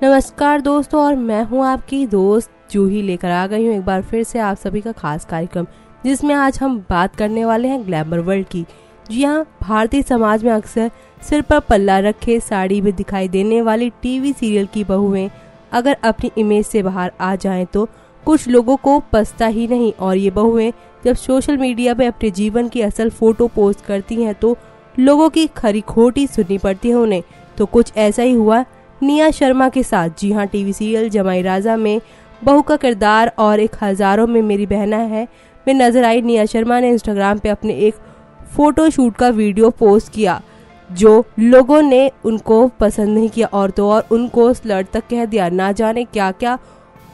नमस्कार दोस्तों, और मैं हूं आपकी दोस्त जूही, लेकर आ गई हूं एक बार फिर से आप सभी का खास कार्यक्रम, जिसमें आज हम बात करने वाले हैं ग्लैमर वर्ल्ड की। जी हां, भारतीय समाज में अक्सर सिर पर पल्ला रखे साड़ी में दिखाई देने वाली टीवी सीरियल की बहुएं अगर अपनी इमेज से बाहर आ जाएं तो कुछ लोगों को पछता ही नहीं। और ये बहुएं जब सोशल मीडिया पे अपने जीवन की असल फोटो पोस्ट करती हैं तो लोगों की खरी खोटी सुननी पड़ती है उन्हें। तो कुछ ऐसा ही हुआ निया शर्मा के साथ। जी हाँ, टीवी सीरियल जमाई राजा में बहू का किरदार और एक हजारों में मेरी बहना है में नजर आई निया शर्मा ने इंस्टाग्राम पे अपने एक फोटो शूट का वीडियो पोस्ट किया, जो लोगों ने उनको पसंद नहीं किया और तो और उनको स्लर्ट तक कह दिया। ना जाने क्या क्या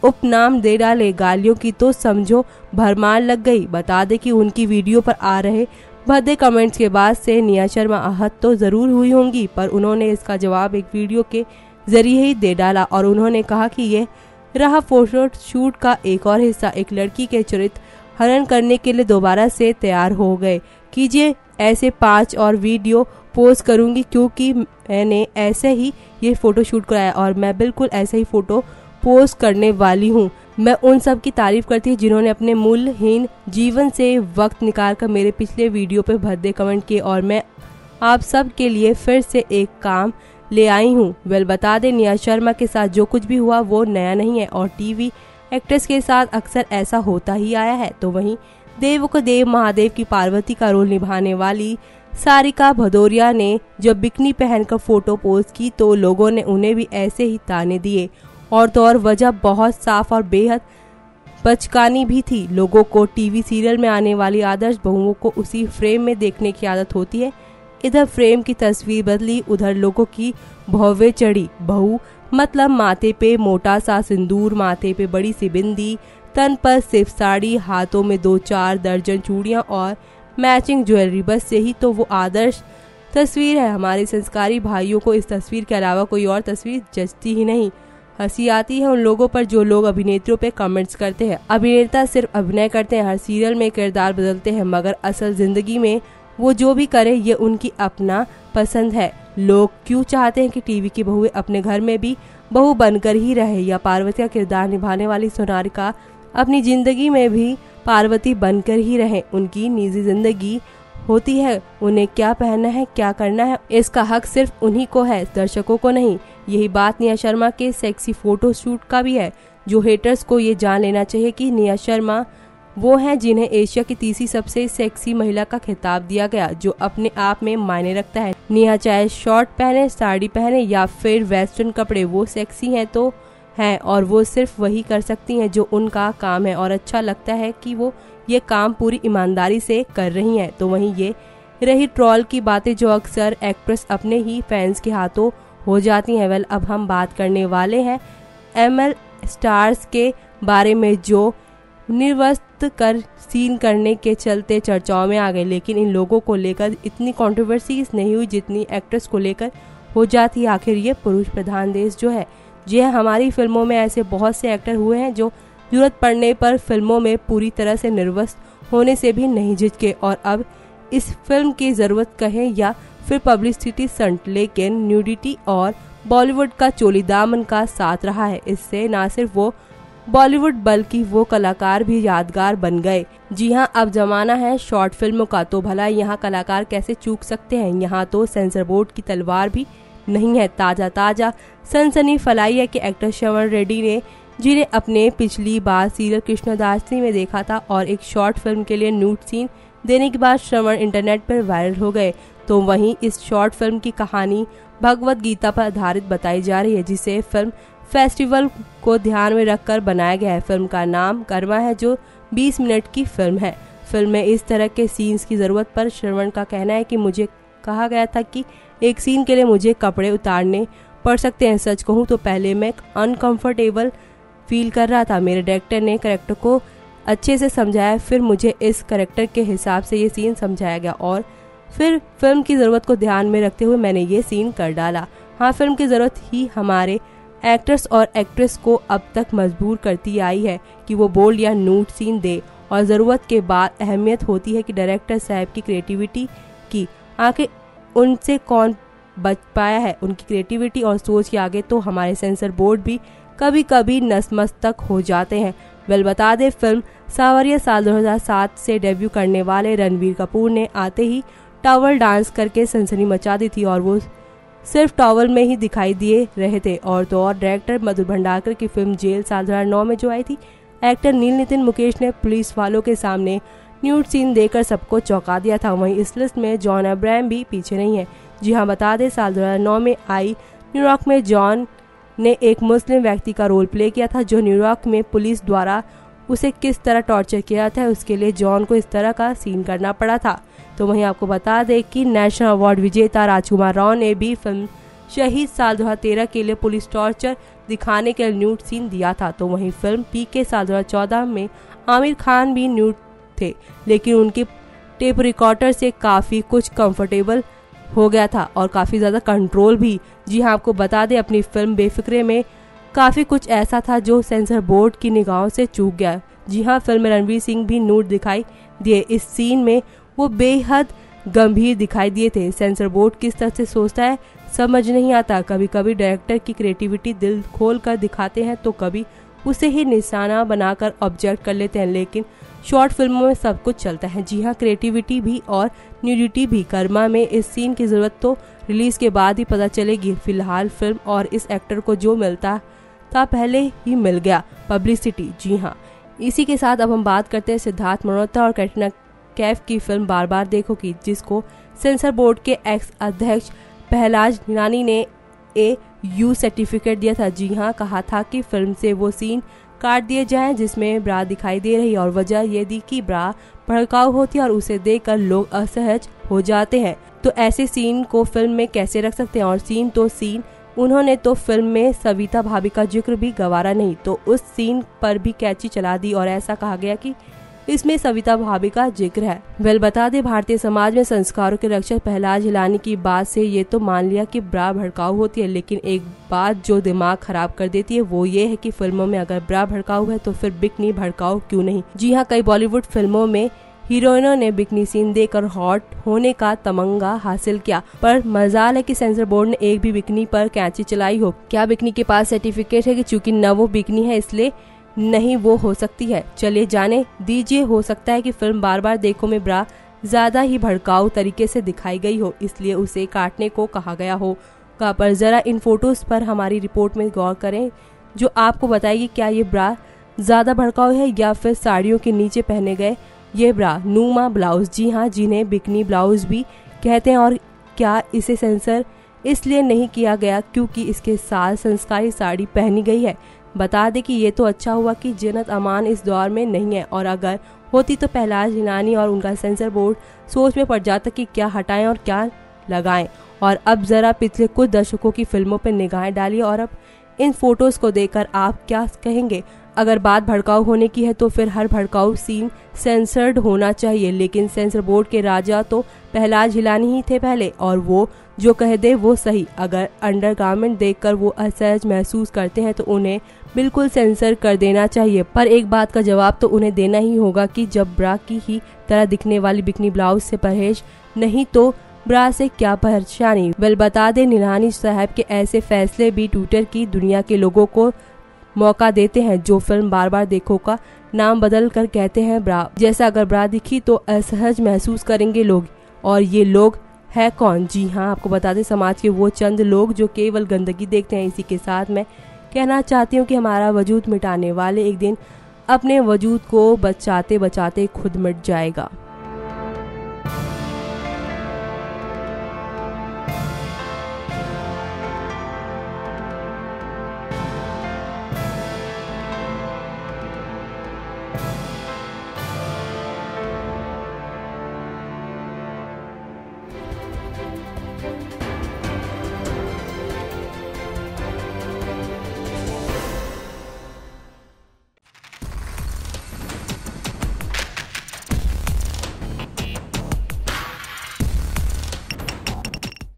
उपनाम दे डाले, गालियों की तो समझो भरमार लग गई। बता दे कि उनकी वीडियो पर आ रहे भद्दे कमेंट्स के बाद से निया शर्मा आहत तो जरूर हुई होंगी, पर उन्होंने इसका जवाब एक वीडियो के जरिए ही दे डाला और उन्होंने कहा कि ये रहा फोटो शूट का एक और हिस्सा। एक लड़की के चरित्र हरण करने के लिए दोबारा से तैयार हो गए। कीजिए, ऐसे 5 और वीडियो पोस्ट करूंगी क्योंकि मैंने ऐसे ही ये फोटो शूट कराया और मैं बिल्कुल ऐसे ही फोटो पोस्ट करने वाली हूँ। मैं उन सब की तारीफ करती हूँ जिन्होंने अपने मूल्यहीन जीवन से वक्त निकालकर मेरे पिछले वीडियो पे भद्दे कमेंट किए, और मैं आप सब के लिए फिर से एक काम ले आई हूँ। बता दें, निया शर्मा के साथ जो कुछ भी हुआ वो नया नहीं है और टीवी एक्ट्रेस के साथ अक्सर ऐसा होता ही आया है। तो वहीं देव को देव महादेव की पार्वती का रोल निभाने वाली सारिका भदौरिया ने जब बिकनी पहनकर फोटो पोस्ट की तो लोगों ने उन्हें भी ऐसे ही ताने दिए, और तो और वजह बहुत साफ और बेहद बचकानी भी थी। लोगों को टीवी सीरियल में आने वाली आदर्श बहुओं को उसी फ्रेम में देखने की आदत होती है। इधर फ्रेम की तस्वीर बदली, उधर लोगों की भव्य चढ़ी। बहू मतलब माथे पे मोटा सा सिंदूर, माथे पे बड़ी सी बिंदी, तन पर सिर्फ साड़ी, हाथों में 2-4 दर्जन चूड़ियां और मैचिंग ज्वेलरी। बस यही तो वो आदर्श तस्वीर है। हमारे संस्कारी भाइयों को इस तस्वीर के अलावा कोई और तस्वीर जचती ही नहीं। हंसी आती है उन लोगों पर जो लोग अभिनेत्रियों पे कमेंट्स करते हैं। अभिनेता सिर्फ अभिनय करते हैं, हर सीरियल में किरदार बदलते हैं, मगर असल जिंदगी में वो जो भी करे ये उनकी अपना पसंद है। लोग क्यों चाहते हैं कि टीवी की बहुएं अपने घर में भी बहू बनकर ही रहे, या पार्वती का किरदार निभाने वाली सोनारिका अपनी जिंदगी में भी पार्वती बनकर ही रहे। उनकी निजी जिंदगी होती है, उन्हें क्या पहनना है, क्या करना है, इसका हक सिर्फ उन्हीं को है, दर्शकों को नहीं। यही बात निया शर्मा के सेक्सी फोटो शूट का भी है। जो हेटर्स को ये जान लेना चाहिए कि निया शर्मा वो हैं जिन्हें एशिया की तीसरी सबसे सेक्सी महिला का खिताब दिया गया, जो अपने आप में मायने रखता है। निया चाहे शॉर्ट पहने, साड़ी पहने या फिर वेस्टर्न कपड़े, वो सेक्सी हैं तो हैं, और वो सिर्फ वही कर सकती हैं जो उनका काम है, और अच्छा लगता है कि वो ये काम पूरी ईमानदारी से कर रही हैं। तो वहीं ये रही ट्रोल की बातें जो अक्सर एक्ट्रेस अपने ही फैंस के हाथों हो जाती हैं। अब हम बात करने वाले हैं ML स्टार्स के बारे में, जो निर्वस्त्र कर सीन करने के चलते चर्चाओं में आ गए। लेकिन इन लोगों को लेकर इतनी कंट्रोवर्सी नहीं हुई जितनी एक्ट्रेस को लेकर हो जाती है। आखिर ये पुरुष प्रधान देश जो है, जी हमारी फिल्मों में ऐसे बहुत से एक्टर हुए हैं जो जरूरत पड़ने पर फिल्मों में पूरी तरह से निर्वस्त्र होने से भी नहीं झिझके, और अब इस फिल्म की जरूरत कहें या फिर पब्लिसिटी स्टंट, लेकिन न्यूडिटी और बॉलीवुड का चोली दामन का साथ रहा है। इससे न सिर्फ वो बॉलीवुड बल्कि वो कलाकार भी यादगार बन गए। जी हाँ, अब जमाना है शॉर्ट फिल्मों का, तो भला यहाँ कलाकार कैसे चूक सकते हैं। यहाँ तो सेंसर बोर्ड की तलवार भी नहीं है। ताजा सनसनी फैलाई है कि एक्टर श्रवण रेड्डी ने, जिन्हें अपने पिछली बार सीरियल कृष्णदासी में देखा था और एक शॉर्ट फिल्म के लिए न्यूड सीन देने के बाद श्रवण इंटरनेट पर वायरल हो गए। तो वहीं इस शॉर्ट फिल्म की कहानी भगवत गीता पर आधारित बताई जा रही है, जिसे फिल्म फेस्टिवल को ध्यान में रखकर बनाया गया है। फिल्म का नाम कर्मा है, जो 20 मिनट की फिल्म है। फिल्म में इस तरह के सीन्स की जरूरत पर श्रवण का कहना है कि मुझे कहा गया था कि एक सीन के लिए मुझे कपड़े उतारने पड़ सकते हैं। सच कहूँ तो पहले मैं अनकंफर्टेबल फील कर रहा था। मेरे डायरेक्टर ने कैरेक्टर को अच्छे से समझाया, फिर मुझे इस कैरेक्टर के हिसाब से ये सीन समझाया गया और फिर फिल्म की ज़रूरत को ध्यान में रखते हुए मैंने ये सीन कर डाला। हाँ, फिल्म की ज़रूरत ही हमारे एक्टर्स और एक्ट्रेस को अब तक मजबूर करती आई है कि वो बोल्ड या न्यूड सीन दे, और ज़रूरत के बाद अहमियत होती है कि डायरेक्टर साहब की क्रिएटिविटी की। आखिर उनसे कौन बच पाया है। उनकी क्रिएटिविटी और सोच के आगे तो हमारे सेंसर बोर्ड भी कभी कभी नतमस्तक हो जाते हैं। बता दें, फिल्म सावरिया साल 2007 से डेब्यू करने वाले रणबीर कपूर ने आते ही टॉवल डांस करके सनसनी मचा दी थी और वो सिर्फ टॉवल में ही दिखाई दिए रहे थे। और तो और डायरेक्टर मधुर भंडारकर की फिल्म जेल साल 2009 में जो आई थी, एक्टर नील नितिन मुकेश ने पुलिस वालों के सामने न्यूड सीन देकर सबको चौंका दिया था। वहीं इस लिस्ट में जॉन अब्राहम भी पीछे नहीं है। जी हाँ, बता दें, साल 2009 में आई न्यूयॉर्क में जॉन ने एक मुस्लिम व्यक्ति का रोल प्ले किया था जो न्यूयॉर्क में पुलिस द्वारा उसे किस तरह टॉर्चर किया था, उसके लिए जॉन को इस तरह का सीन करना पड़ा था। तो वहीं आपको बता दें कि नेशनल अवार्ड विजेता राजकुमार राव ने भी फिल्म शहीद साल 2013 के लिए पुलिस टॉर्चर दिखाने के लिए न्यूड सीन दिया था। तो वहीं फिल्म पीके साल 2014 में आमिर खान भी न्यूड थे, लेकिन उनके टेप रिकॉर्डर से काफी कुछ कंफर्टेबल हो गया था और काफी ज्यादा कंट्रोल भी। जी हाँ, आपको बता दें, अपनी फिल्म बेफिक्रे में काफी कुछ ऐसा था जो सेंसर बोर्ड की निगाहों से चूक गया। जी हाँ, फिल्म में रणवीर सिंह भी न्यूड दिखाई दिए। इस सीन में वो बेहद गंभीर दिखाई दिए थे। सेंसर बोर्ड किस तरह से सोचता है समझ नहीं आता। कभी कभी डायरेक्टर की क्रिएटिविटी दिल खोल कर दिखाते हैं तो कभी उसे ही निशाना बनाकर ऑब्जेक्ट कर लेते हैं, लेकिन शॉर्ट फिल्मों में सब कुछ चलता है। जी हाँ, क्रिएटिविटी भी और न्यूडिटी भी। कर्मा में इस सीन की जरूरत तो रिलीज के बाद ही पता चलेगी। फिलहाल फिल्म और इस एक्टर को जो मिलता था पहले ही मिल गया, पब्लिसिटी। जी हाँ, इसी के साथ अब हम बात करते हैं सिद्धार्थ मल्होत्रा और कैटरीना कैफ की फिल्म बार बार देखो की, जिसको सेंसर बोर्ड के एक्स अध्यक्ष पहलाज निरानी ने AU सर्टिफिकेट दिया था। जी हाँ, कहा था कि फिल्म से वो सीन काट दिए जाएं जिसमें ब्रा दिखाई दे रही और वजह ये दी कि ब्रा भड़काऊ होती है और उसे देखकर लोग असहज हो जाते हैं। तो ऐसे सीन को फिल्म में कैसे रख सकते हैं। और सीन उन्होंने तो फिल्म में सविता भाभी का जिक्र भी गवारा नहीं, तो उस सीन पर भी कैची चला दी और ऐसा कहा गया कि इसमें सविता भाभी का जिक्र है। बता दे, भारतीय समाज में संस्कारों के रक्षक पहलाज हिलानी की बात से ये तो मान लिया कि ब्रा भड़काऊ होती है, लेकिन एक बात जो दिमाग खराब कर देती है वो ये है कि फिल्मों में अगर ब्रा भड़काऊ है तो फिर बिकनी भड़काऊ क्यों नहीं। जी हाँ, कई बॉलीवुड फिल्मों में हीरोइनों ने बिकनी सीन देकर हॉट होने का तमंगा हासिल किया, पर मजाल है कि सेंसर बोर्ड ने एक भी बिकनी पर कैंची चलाई हो। क्या बिकनी के पास सर्टिफिकेट है कि चूंकि न वो बिकनी है इसलिए नहीं वो हो सकती है? चले जाने दीजिए, हो सकता है कि फिल्म बार बार देखो में ब्रा ज्यादा ही भड़काऊ तरीके से दिखाई गई हो, इसलिए उसे काटने को कहा गया हो। पर जरा इन फोटोज पर हमारी रिपोर्ट में गौर करें जो आपको बताएगी क्या ये ब्रा ज्यादा भड़काऊ है या फिर साड़ियों के नीचे पहने गए ये ब्रा नुमा ब्लाउज। जी हाँ, जिन्हें बिकनी ब्लाउज भी कहते हैं। और क्या इसे सेंसर इसलिए नहीं किया गया क्योंकि इसके साथ संस्कारी साड़ी पहनी गई है? बता दें कि ये तो अच्छा हुआ कि जिन्नत अमान इस दौर में नहीं है, और अगर होती तो पहलाज हिलानी और उनका सेंसर बोर्ड सोच में पड़ जाता कि क्या हटाएं और क्या लगाएं। और अब जरा पिछले कुछ दशकों की फिल्मों पर निगाहें डालिए और अब इन फोटोज को देखकर आप क्या कहेंगे? अगर बात भड़काऊ होने की है तो फिर हर भड़काऊ सीन सेंसर्ड होना चाहिए, लेकिन सेंसर बोर्ड के राजा तो पहलाज हिलानी ही थे पहले, और वो जो कह दे वो सही। अगर अंडरगारमेंट देखकर वो असहज महसूस करते हैं तो उन्हें बिल्कुल सेंसर कर देना चाहिए। पर एक बात का जवाब तो उन्हें देना ही होगा कि जब ब्रा की ही तरह दिखने वाली बिकनी ब्लाउज से परहेज नहीं तो ब्रा से क्या परेशानी। बता दे, निरानी साहब के ऐसे फैसले भी ट्विटर की दुनिया के लोगों को मौका देते हैं जो फिल्म बार बार देखो का नाम बदल कर कहते हैं ब्रा जैसा। अगर ब्रा दिखी तो असहज महसूस करेंगे लोग, और ये लोग है कौन? जी हाँ, आपको बता दें, समाज के वो चंद लोग जो केवल गंदगी देखते हैं। इसी के साथ मैं कहना चाहती हूँ कि हमारा वजूद मिटाने वाले एक दिन अपने वजूद को बचाते बचाते खुद मिट जाएगा।